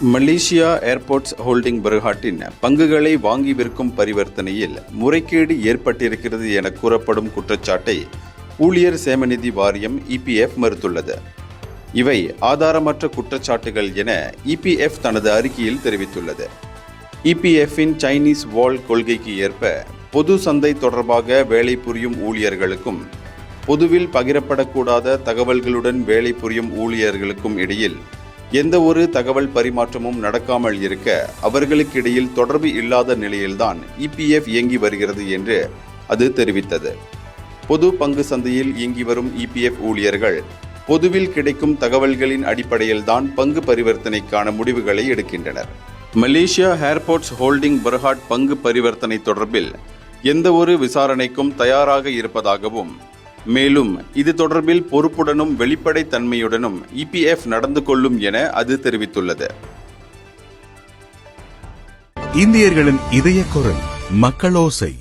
Malaysia airports holding பெர்ஹாட்டின் பங்குகளை வாங்கி விற்கும் பரிவர்த்தனையில் முறைகேடு ஏற்பட்டிருக்கிறது என கூறப்படும் குற்றச்சாட்டை ஊழியர் சேமநிதி வாரியம் EPF மறுத்துள்ளது. இவை ஆதாரமற்ற குற்றச்சாட்டுகள் என EPF தனது அறிக்கையில் தெரிவித்துள்ளது. EPF-இன் சைனீஸ் வால் கொள்கைக்கு ஏற்ப பொது சந்தை தொடர்பாக வேலை புரியும் ஊழியர்களுக்கும் பொதுவில் பகிரப்படக்கூடாத தகவல்களுடன் வேலை புரியும் ஊழியர்களுக்கும் இடையில் எந்த ஒரு தகவல் பரிமாற்றமும் நடக்காமல் இருக்க அவர்களுக்கிடையில் தொடர்பு இல்லாத நிலையில்தான் EPF இயங்கி வருகிறது என்று அது தெரிவித்தது. பொது பங்கு சந்தையில் இயங்கி வரும் EPF ஊழியர்கள் பொதுவில் கிடைக்கும் தகவல்களின் அடிப்படையில்தான் பங்கு பரிவர்த்தனைக்கான முடிவுகளை எடுக்கின்றனர். மலேசியா ஏர்போர்ட்ஸ் ஹோல்டிங் பெர்ஹாட் பங்கு பரிவர்த்தனை தொடர்பில் எந்த ஒரு விசாரணைக்கும் தயாராக இருப்பதாகவும் மேலும் இது தொடர்பில் பொறுப்புடனும் வெளிப்படை தன்மையுடனும் EPF நடந்து கொள்ளும் என அது தெரிவித்துள்ளது. இந்தியர்களின் இதய குரல் மக்களோசை.